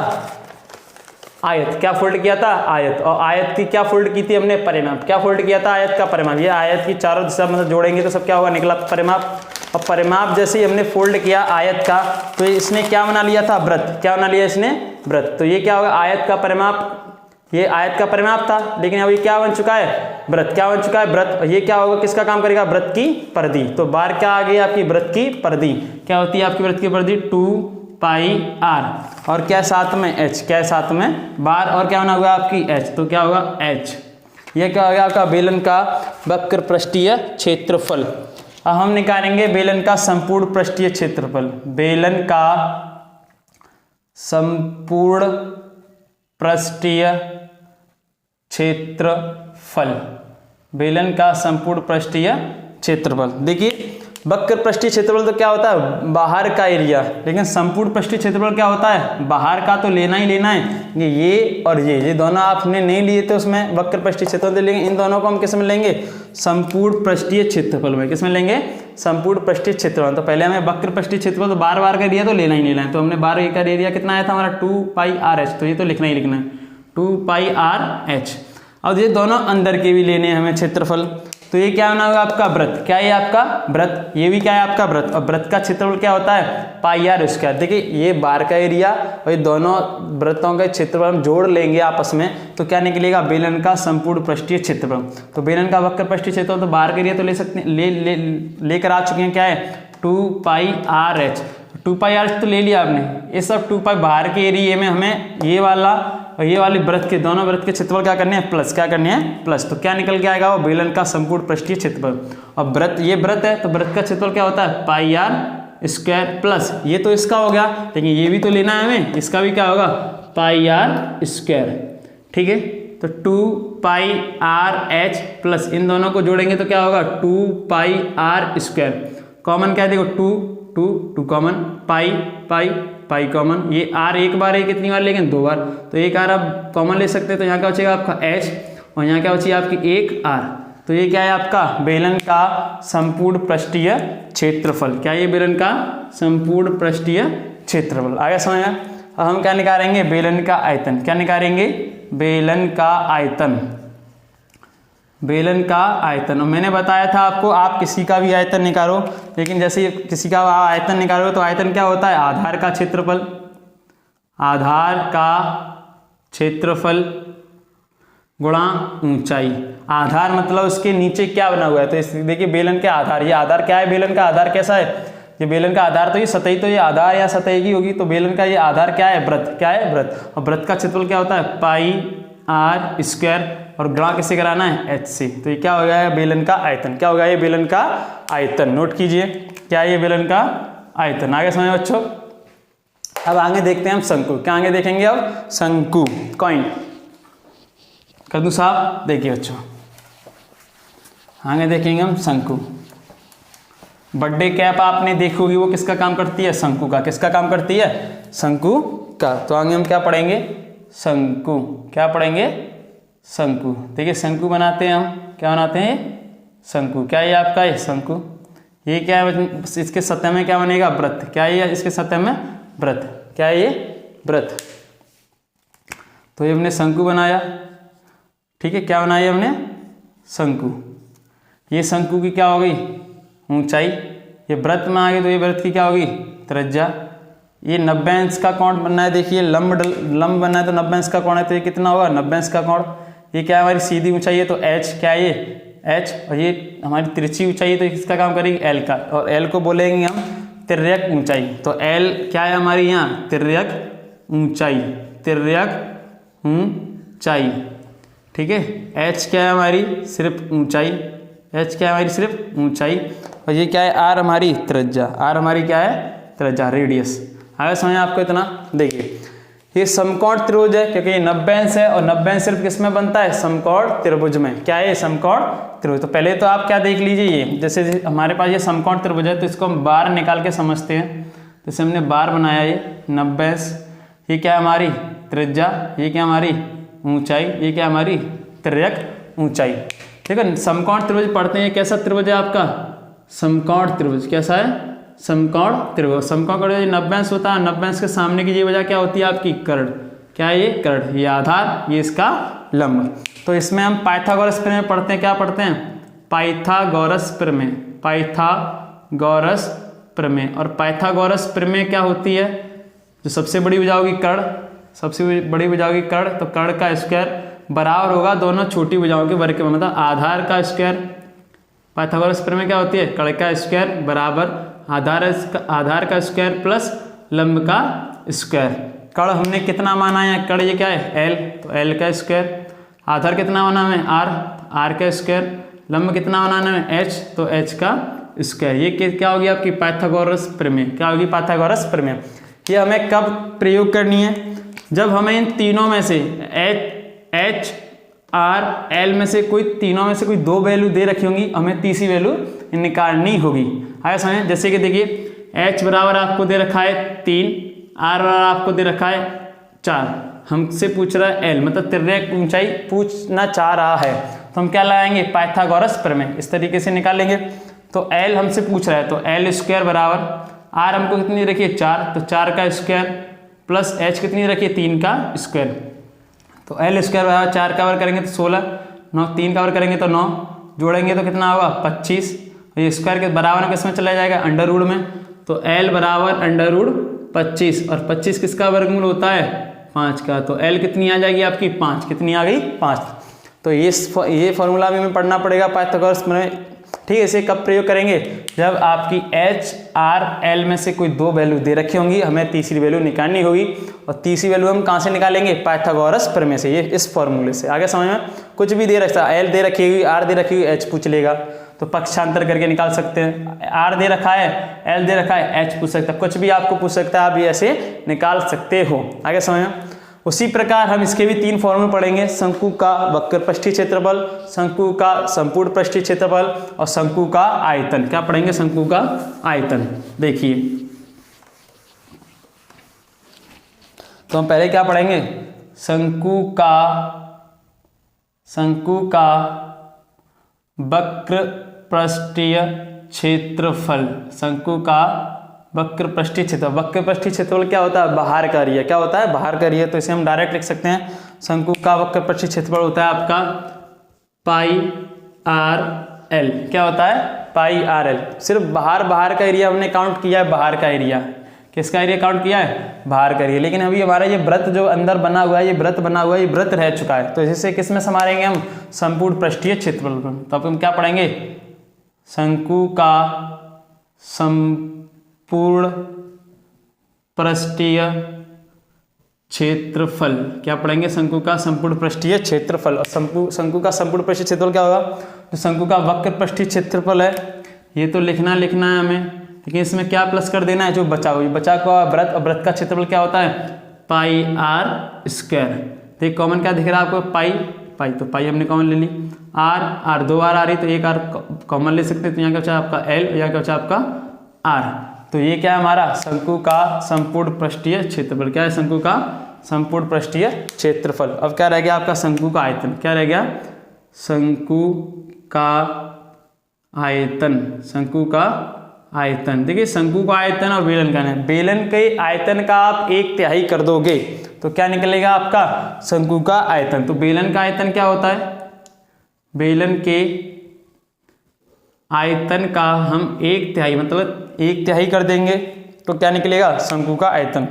आयत, क्या फोल्ड किया था आयत। और आयत की क्या फोल्ड की थी हमने परिमाप, क्या फोल्ड किया था आयत का परिमाप। ये आयत की चारों दिशा मतलब जोड़ेंगे तो सब क्या होगा निकला परिमाप। और परिमाप जैसे ही हमने फोल्ड किया आयत का तो इसने क्या बना लिया था वृत्त, क्या बना लिया इसने वृत्त। तो ये क्या होगा आयत का परिमाप, ये आयत का परिमाप था, लेकिन अब ये क्या बन चुका है वृत्त, क्या बन चुका है वृत्त। और ये क्या होगा किसका काम करेगा वृत्त की परिधि। तो बार क्या आ गई आपकी वृत्त की परिधि, क्या होती है आपकी वृत्त की परिधि 2πr। और क्या साथ में h, क्या साथ में बार, और क्या होना होगा आपकी h, तो क्या होगा h। ये क्या होगा आपका बेलन का वक्र पृष्ठीय क्षेत्रफल। अब हम निकालेंगे बेलन का संपूर्ण पृष्ठीय क्षेत्रफल। बेलन का संपूर्ण पृष्ठीय क्षेत्रफल, बेलन का संपूर्ण पृष्ठीय क्षेत्रफल। देखिए वक्र पृष्ठीय क्षेत्रफल तो क्या होता है बाहर का एरिया, लेकिन संपूर्ण पृष्ठीय क्षेत्रफल क्या होता है बाहर का तो लेना ही लेना है। ये और ये दोनों आपने नहीं लिए थे उसमें वक्र पृष्ठीय क्षेत्रफल लेंगे, इन दोनों को हम किस में लेंगे संपूर्ण पृष्ठीय क्षेत्रफल में, किस में लेंगे संपूर्ण पृष्ठीय क्षेत्रफल। तो पहले हमें वक्र पृष्ठीय क्षेत्रफल तो बार बार का एरिया तो लेना ही लेना है। तो हमने बार का एरिया कितना आया था हमारा 2πrh, तो ये तो लिखना ही लिखना है 2πrh। अब ये दोनों अंदर के भी लेने हैं हमें क्षेत्रफल। तो ये क्या बना होगा आपका वृत्त, क्या है आपका वृत्त, ये भी क्या है आपका वृत्त। और वृत्त का क्षेत्रफल क्या होता है πr²। देखिए ये बार का एरिया और ये दोनों वृत्तों का क्षेत्रफल हम जोड़ लेंगे आपस में तो क्या निकलेगा बेलन का संपूर्ण पृष्ठीय क्षेत्रफल। तो बेलन का वक्र पृष्ठीय क्षेत्रफल तो बार का एरिया तो ले सकते हैं, लेकर आ चुके हैं, क्या है 2πrh। 2πrh तो ले लिया आपने, ये सब 2π बाहर के एरिया में हमें ये वाला और ये वाली वृत्त के दोनों वृत्त के क्षेत्रफल क्या करने हैं प्लस, क्या करने हैं प्लस। तो क्या निकल के आएगा वो बेलन का संपूर्ण पृष्ठीय क्षेत्रफल। और वृत्त ये वृत्त है तो वृत्त का क्षेत्रफल क्या होता है πr² प्लस, ये तो इसका हो गया लेकिन ये भी तो लेना है हमें, इसका भी क्या होगा πr², ठीक है। तो 2πrh प्लस इन दोनों को जोड़ेंगे तो क्या होगा 2πr²। कॉमन क्या है देखो 2 कॉमन, पाई कॉमन, ये r एक बार है कितनी बार लेकिन 2 बार, तो एक r आप कॉमन ले सकते हैं। तो यहाँ क्या बचेगा आपका h और यहाँ क्या बचेगा आपकी एक r। तो ये क्या है आपका बेलन का संपूर्ण पृष्ठीय क्षेत्रफल, क्या ये बेलन का संपूर्ण पृष्ठीय क्षेत्रफल। आगे समझ में। अब हम क्या निकालेंगे बेलन का आयतन, क्या निकालेंगे बेलन का आयतन, बेलन का आयतन। और मैंने बताया था आपको, आप किसी का भी आयतन निकालो, लेकिन जैसे किसी का आयतन निकालो तो आयतन क्या होता है, आधार का क्षेत्रफल, आधार का क्षेत्रफल गुणा ऊंचाई। आधार मतलब उसके नीचे क्या बना हुआ है, तो इस देखिए बेलन के आधार, ये आधार क्या है, बेलन का आधार कैसा है, ये बेलन का आधार तो ये सतही, तो ये आधार या सतही की होगी, तो बेलन का ये आधार क्या है, वृत्त, क्या है, वृत्त। और वृत्त का क्षेत्रफल क्या होता है, पाई आर स्क्वायर, और गुणा किससे कराना है, एच से। तो ये क्या हो गया है, बेलन का आयतन। क्या हो गया ये, बेलन का आयतन। नोट कीजिए क्या है ये, बेलन का आयतन। आगे समझ बच्चों। अब आगे देखते हैं हम शंकु। क्या आगे देखेंगे अब, शंकु। कॉइन कर दूं साहब, देखिए बच्चों आगे देखेंगे हम शंकु। बर्थडे कैप आपने देखी होगी, वो किसका काम करती है, शंकु का। किसका काम करती है, शंकु का। तो आगे हम क्या पढ़ेंगे, शंकु। क्या पढ़ेंगे, शंकु। देखिए शंकु बनाते हैं हम, क्या बनाते हैं, शंकु। क्या ये आपका है शंकु, ये क्या है, इसके सतह में क्या बनेगा, वृत्त। क्या ये इसके सतह में, वृत्त। क्या है ये, वृत्त। तो ये हमने शंकु बनाया, ठीक है। क्या बनाया हमने, शंकु। ये शंकु की क्या हो गई, ऊंचाई। ये वृत्त में आ गई, तो ये वृत्त की क्या होगी, त्रिज्या। ये 90 अंश का कोण बनना है, देखिए लंब बनना है, तो 90 अंश का कोण है, तो ये कितना होगा, 90 अंश का कोण। ये क्या है, हमारी सीधी ऊंचाई है, तो एच। क्या है ये, एच। और ये हमारी तिरछी ऊंचाई है, तो किसका काम करेगी, एल का। और एल को बोलेंगे हम तिर्यक ऊंचाई। तो एल क्या है हमारी यहाँ, तिर्यक ऊंचाई, तिर्यक ऊंचाई, ठीक है। एच क्या है हमारी, सिर्फ ऊंचाई। एच क्या है हमारी, सिर्फ ऊंचाई। और ये क्या है, आर हमारी त्रिज्या। आर हमारी क्या है, त्रिज्या, रेडियस। आगे समझ आपको इतना। देखिए ये समकोण त्रिभुज है, क्योंकि ये 90 अंश है, और 90 अंश सिर्फ किसमें बनता है, समकोण त्रिभुज में। क्या है, समकोण त्रिभुज। तो पहले तो आप क्या देख लीजिए, ये जैसे हमारे पास ये समकोण त्रिभुज है, तो इसको हम बार निकाल के समझते हैं। जैसे हमने बार बनाया, ये 90 अंश, ये क्या है हमारी त्रिज्या, ये क्या हमारी ऊंचाई, ये क्या हमारी तिर्यक ऊंचाई, ठीक है। समकोण त्रिभुज पढ़ते हैं, कैसा त्रिभुज है आपका, समकोण त्रिभुज। कैसा है, समकोण त्रिभुज। समकोण त्रिभुज 90 अंश होता है, 90 अंश के सामने की ये वजह क्या होती है आपकी, कर्ण। क्या है ये, कर्ण। ये आधार, ये इसका लंब। तो इसमें हम पाइथागोरस प्रमेय पढ़ते हैं। क्या पढ़ते हैं, पाइथागोरस प्रमेय, पाइथागोरस प्रमेय। और पाइथागोरस प्रमेय क्या होती है, जो सबसे बड़ी भुजा होगी कर्ण, सबसे बड़ी भुजा होगी कर्ण, तो कर्ण का स्क्वायर बराबर होगा दोनों छोटी भुजाओं के वर्ग के, मतलब आधार का स्क्वायर। पाइथागोरस प्रमेय क्या होती है, कर्ण का स्क्वायर बराबर आधार का स्क्वायर प्लस लंब का स्क्वायर। कर्ण हमने कितना माना है, कर्ण ये क्या है, एल, तो एल का स्क्वायर। आधार कितना माना है, आर, आर का स्क्वायर। लंब कितना बनाना है, एच, तो एच का स्क्वायर। ये क्या होगी आपकी पाइथागोरस प्रमेय। क्या होगी, पाइथागोरस प्रमेय। ये हमें कब प्रयोग करनी है, जब हमें इन तीनों में से एच आर एल में से कोई, तीनों में से कोई दो वैल्यू दे रखी होंगी, हमें तीसरी वैल्यू निकालनी होगी। आगे समझें, जैसे कि देखिए एच बराबर आपको दे रखा है 3, आर बराबर आपको दे रखा है 4, हमसे पूछ रहा है एल, मतलब तिर्यक ऊंचाई पूछना चाह रहा है, तो हम क्या लगाएंगे, पाइथागोरस प्रमेय, इस तरीके से निकालेंगे। तो एल हमसे पूछ रहा है, तो एल स्क्वायर बराबर आर हमको कितनी रखिए 4, तो 4 का स्क्वायर प्लस एच कितनी रखिए 3 का स्क्वायर। तो एल स्क्वायर बराबर 4 का वर्ग करेंगे तो 16, 9 3 का वर्ग करेंगे तो 9, जोड़ेंगे तो कितना होगा 25। ये स्क्वायर के बराबर में किसमें चला जाएगा, अंडर रूट में। तो एल बराबर अंडर रूट 25, और 25 किसका वर्गमूल होता है 5 का। तो एल कितनी आ जाएगी आपकी 5, कितनी आ गई 5। तो ये फॉर्मूला भी हमें पढ़ना पड़ेगा पाइथागोरस प्रमेय, ठीक है। इसे कब प्रयोग करेंगे, जब आपकी एच आर एल में से कोई दो वैल्यू दे रखी होंगी, हमें तीसरी वैल्यू निकालनी होगी, और तीसरी वैल्यू हम कहाँ से निकालेंगे, पाइथागोरस प्रमेय से, ये इस फॉर्मूले से। आगे समझ में, कुछ भी दे रखा है, एल दे रखी हुई, आर दे रखी हुई, एच पूछ लेगा तो पक्षांतर करके निकाल सकते हैं। आर दे रखा है, एल दे रखा है, एच पूछ सकता है, कुछ भी आपको पूछ सकता है, आप ये ऐसे निकाल सकते हो। आगे समझ में, उसी प्रकार हम इसके भी 3 फॉर्मूले पढ़ेंगे, शंकु का वक्र पृष्ठीय क्षेत्रफल, शंकु का संपूर्ण पृष्ठीय क्षेत्रफल, और शंकु का आयतन। क्या पढ़ेंगे, शंकु का आयतन। देखिए तो हम पहले क्या पढ़ेंगे, शंकु का वक्र पृष्ठीय क्षेत्रफल, शंकु का वक्र पृष्ठीय क्षेत्रफल। वक्र पृष्ठीय क्षेत्रफल क्या होता है, बाहर का एरिया। क्या होता है, बाहर का एरिया। तो इसे हम डायरेक्ट लिख सकते हैं, शंकु का वक्र पृष्ठीय क्षेत्रफल होता है आपका पाई आर एल। क्या होता है? पाई आर एल। सिर्फ बाहर का एरिया हमने काउंट किया है, बाहर का एरिया। किसका एरिया काउंट किया है? बाहर का एरिया। लेकिन अभी हमारा ये वृत्त जो अंदर बना हुआ है, ये वृत्त बना हुआ है, ये वृत्त रह चुका है, तो इसे किस में समारेंगे हम? संपूर्ण पृष्ठीय क्षेत्रफल में। तो अब हम क्या पढ़ेंगे? शंकु का संपूर्ण पृष्ठीय क्षेत्रफल। क्या पढ़ेंगे? शंकु का संपूर्ण पृष्ठीय क्षेत्रफल। और शंकु का संपूर्ण पृष्ठीय क्षेत्रफल क्या होगा? तो शंकु का वक्र पृष्ठीय क्षेत्रफल है, ये तो लिखना है हमें, लेकिन इसमें क्या प्लस कर देना है? जो बचा हुआ, बचा हुआ वृत्त, और वृत्त का क्षेत्रफल क्या होता है? पाई आर स्क्वायर। तो कॉमन क्या दिख रहा है आपको? पाई, तो पाई हमने कॉमन ले ली। आर दो आर आ रही, तो एक आर कॉमन ले सकते, तो यहाँ क्या बचा आपका एल, यहाँ क्या बचा आपका आर। तो ये क्या है हमारा? शंकु का संपूर्ण पृष्ठीय क्षेत्रफल। क्या है? शंकु का संपूर्ण पृष्ठीय क्षेत्रफल। अब क्या रह गया आपका? शंकु का आयतन। क्या रह गया? शंकु का आयतन। शंकु का आयतन। देखिए शंकु का आयतन और बेलन का आयतन, बेलन के आयतन का आप 1/3 कर दोगे तो क्या निकलेगा आपका? शंकु का आयतन। तो बेलन का आयतन क्या होता है? बेलन के आयतन का हम 1/3 मतलब 1/3 कर देंगे तो क्या निकलेगा? शंकु का आयतन।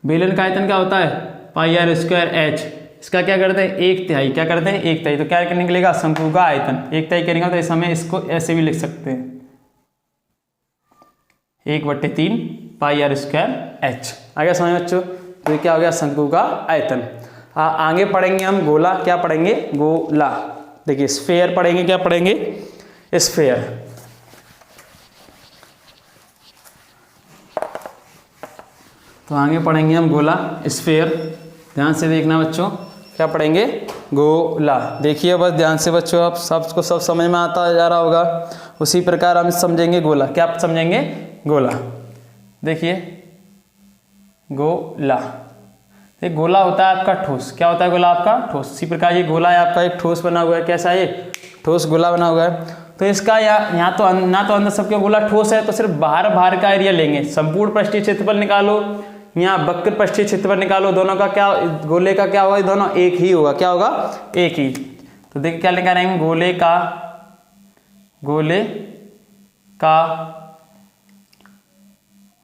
बेलन का आयतन क्या होता है? पाई आर स्क्वायर एच। इसका क्या करते हैं? 1/3। क्या करते हैं? 1/3। तो क्या निकलेगा? शंकु का आयतन। 1/3 करेंगे तो इस समय इसको ऐसे भी लिख सकते हैं, 1/3 पाई आर स्क्वायर एच। आ गया समझ बच्चों? तो ये क्या हो गया? शंकु का आयतन। आगे पढ़ेंगे हम गोला। क्या पढ़ेंगे? गोला। देखिए स्फेयर पढ़ेंगे। क्या पढ़ेंगे? स्फेयर। तो आगे पढ़ेंगे हम गोला, स्फेयर। ध्यान से देखना बच्चों, क्या पढ़ेंगे? गोला। देखिए बस ध्यान से बच्चों, आप सबको सब समझ में आता जा रहा होगा, उसी प्रकार हम समझेंगे गोला। क्या आप समझेंगे? गोला। देखिए गोला, ये गोला होता है आपका ठोस। क्या होता है गोला? आपका ठोस। इसी प्रकार ये गोला है आपका, एक ठोस बना हुआ है। कैसा है? ये ठोस गोला बना हुआ है। तो इसका यहाँ तो ना तो अंदर सबके गोला ठोस है, तो सिर्फ बाहर का एरिया लेंगे। संपूर्ण पृष्ठीय क्षेत्रफल निकालो, यहाँ वक्र पृष्ठीय क्षेत्रफल निकालो, दोनों का क्या, गोले का क्या होगा? दोनों एक ही होगा। क्या होगा? एक ही। तो देखिए क्या निकालेंगे? गोले का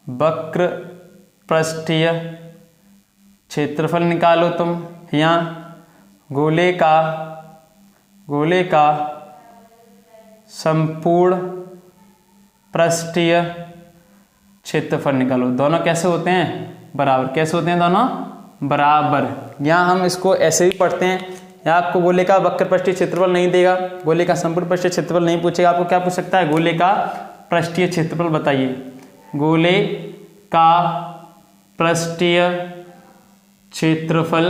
वक्र पृष्ठीय क्षेत्रफल निकालो तुम। यहाँ गोले का संपूर्ण पृष्ठीय क्षेत्रफल निकालो। दोनों कैसे होते हैं? बराबर। कैसे होते हैं? दोनों बराबर। यहाँ हम इसको ऐसे भी पढ़ते हैं, या आपको गोले का वक्र पृष्ठीय क्षेत्रफल नहीं देगा, गोले का संपूर्ण पृष्ठीय क्षेत्रफल नहीं पूछेगा, आपको क्या पूछ सकता है? गोले का पृष्ठीय क्षेत्रफल बताइए। गोले का पृष्ठीय क्षेत्रफल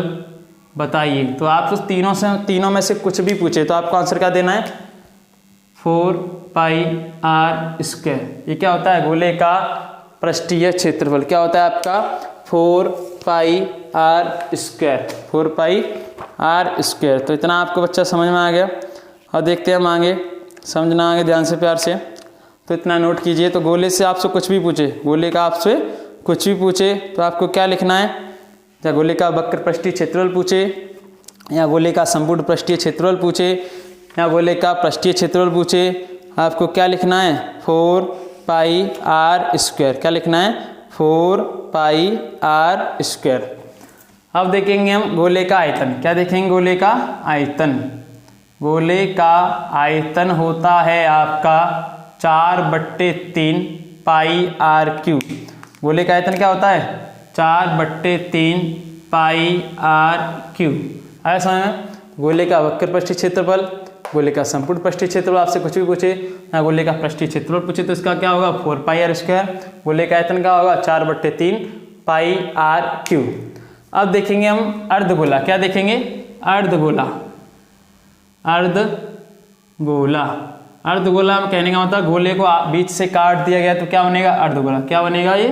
बताइए। तो आप उस तीनों में से कुछ भी पूछे तो आपको आंसर क्या देना है? 4 पाई आर स्क्वायर। ये क्या होता है? गोले का पृष्ठीय क्षेत्रफल। क्या होता है आपका? 4 pi r square. 4 pi r square. तो इतना आपको बच्चा समझ में आ गया। और देखते हैं हम आगे, समझना आगे ध्यान से प्यार से। तो इतना नोट कीजिए। तो गोले से आपसे कुछ भी पूछे, गोले का आपसे कुछ भी पूछे तो आपको क्या लिखना है? या गोले का वक्र पृष्ठीय क्षेत्रफल पूछे, या गोले का संपूर्ण पृष्ठीय क्षेत्रफल पूछे, या गोले का पृष्ठीय क्षेत्रफल पूछे, आपको क्या लिखना है? 4 पाई आर स्क्वायर। क्या लिखना है? 4 पाई आर स्क्वायर। अब देखेंगे हम गोले का आयतन। क्या देखेंगे? गोले का आयतन। गोले का आयतन होता है आपका 4/3 पाई आर क्यूब। गोले का आयतन क्या होता है? 4/3 पाई आर क्यूब। आया समझ में? गोले का वक्र पृष्ठीय क्षेत्रफल, गोले का संपूर्ण पृष्ठीय क्षेत्रफल आपसे कुछ भी पूछे, ना गोले का पृष्ठीय क्षेत्रफल पूछे तो इसका क्या होगा? 4 पाई आर स्क्वायर। गोले का आयतन क्या होगा? 4/3 पाई आर क्यूब। अब देखेंगे हम अर्धगोला। क्या देखेंगे? अर्धगोला। अर्धगोला। अर्धगोला कहने का मतलब गोले को बीच से काट दिया गया तो क्या बनेगा? अर्धगोला। क्या बनेगा? ये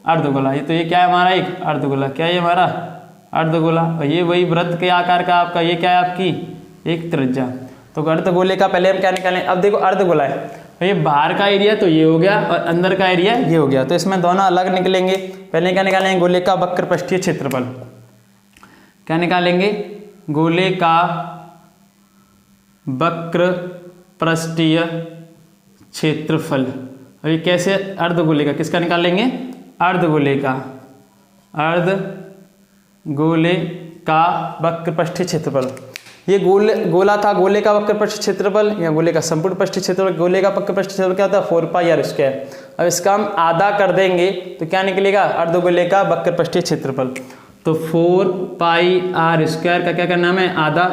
अर्धगोला। ये तो ये क्या है हमारा? एक अर्धगोला। क्या है ये हमारा? अर्धगोला। और ये वही वृत्त के आकार का आपका ये क्या है? आपकी एक त्रिज्या। तो अर्धगोले का पहले हम क्या निकालें? अब देखो अर्धगोला है, तो ये बाहर का एरिया तो ये हो गया और अंदर का एरिया ये हो गया, तो इसमें दोनों अलग निकलेंगे। पहले क्या निकालेंगे? गोले का वक्र पृष्ठीय क्षेत्रफल। क्या निकालेंगे, गोले का वक्र पृष्ठीय क्षेत्रफल। अभी कैसे, अर्धगोले का, किसका निकालेंगे, अर्धगोले का, अर्धगोले का वक्र पृष्ठीय क्षेत्रफल। ये गोला था, गोले का वक्र पृष्ठीय क्षेत्रफल या गोले का संपूर्ण पृष्ठीय क्षेत्रफल। गोले का वक्र पृष्ठीय क्षेत्रफल क्या होता है, 4πr²। अब इसका हम आधा कर देंगे तो क्या निकलेगा, अर्धगोले का वक्र पृष्ठीय क्षेत्रफल। तो 4πr² का क्या करना है, आधा,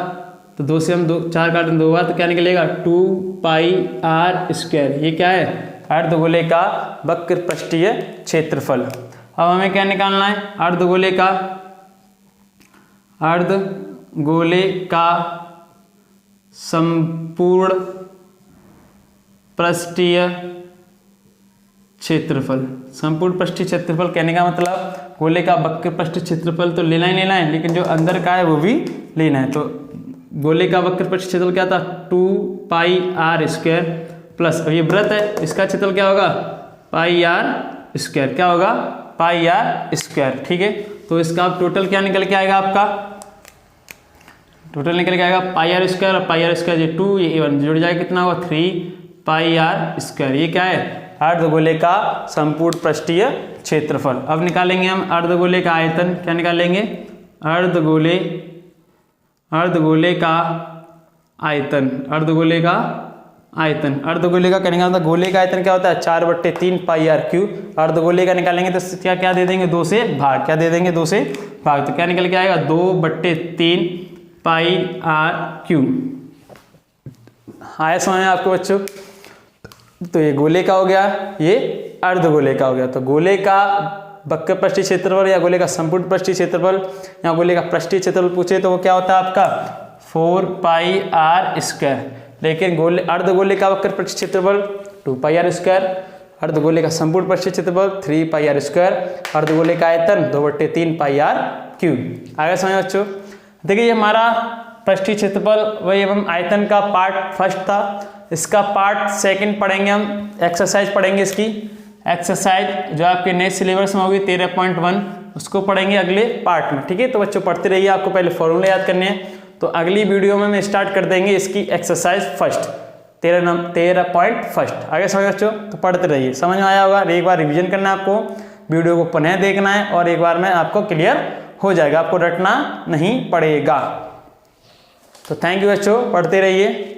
तो 2 से हम 4 काट दें 2 बार, तो क्या निकलेगा 2πr²। ये क्या है, अर्धगोले का वक्र पृष्ठीय क्षेत्रफल। अब हमें क्या निकालना है, अर्धगोले का संपूर्ण पृष्ठीय क्षेत्रफल। संपूर्ण पृष्ठीय क्षेत्रफल कहने का मतलब गोले का वक्र पृष्ठीय क्षेत्रफल तो लेना ही लेना है, लेकिन जो अंदर का है वो भी लेना है। तो गोले का वक्र पृष्ठीय क्षेत्रफल क्या था, 2πr² प्लस, अब ये वृत्त है, इसका क्षेत्रफल क्या होगा, πr²। क्या होगा, πr²। ठीक है, तो इसका टोटल क्या निकल के आएगा, आपका टोटल निकल के आएगा πr² और πr², ये 2 ये 1 जुड़ जाएगा, कितना होगा 3πr²। ये क्या है, अर्धगोले का संपूर्ण पृष्ठीय क्षेत्रफल। अब निकालेंगे हम अर्धगोले का आयतन। क्या निकालेंगे, अर्धगोले का आयतन। अर्धगोले का कहने का मतलब गोले का आयतन क्या होता है, 4/3πr³। अर्धगोले का निकालेंगे तो क्या क्या दे देंगे, 2 से भाग। क्या दे देंगे, 2 से भाग, तो क्या निकल के आएगा 2/3πr³। आया समझ में आपको बच्चों। तो ये गोले का हो गया, ये अर्धगोले का हो गया। तो गोले का वक्र पृष्ठीय क्षेत्रफल या गोले का संपूर्ण पृष्ठीय क्षेत्रफल या गोले का पृष्ठीय क्षेत्रफल पूछे तो वो क्या होता है आपका 4πr²। लेकिन अर्धगोले का वक्र पृष्ठीय क्षेत्रफल 2πr², अर्धगोले का संपूर्ण पृष्ठीय क्षेत्रफल 3πr², अर्धगोले का आयतन 2/3πr³। आगे समझ बच्चों। देखिए ये हमारा पृष्ठीय क्षेत्रफल वही एवं आयतन का पार्ट फर्स्ट था। इसका पार्ट सेकंड पढ़ेंगे हम, एक्सरसाइज पढ़ेंगे। इसकी एक्सरसाइज जो आपके नए सिलेबस में होगी 13.1, उसको पढ़ेंगे अगले पार्ट में। ठीक है, तो बच्चों पढ़ते रहिए, आपको पहले फॉर्मूले याद करने हैं। तो अगली वीडियो में स्टार्ट कर देंगे इसकी एक्सरसाइज फर्स्ट 13.1। आगे समझ बच्चों, तो पढ़ते रहिए, समझ में आया होगा। एक बार रिविजन करना है आपको, वीडियो को पुनः देखना है और एक बार में आपको क्लियर हो जाएगा, आपको रटना नहीं पड़ेगा। तो थैंक यू बच्चों, पढ़ते रहिए।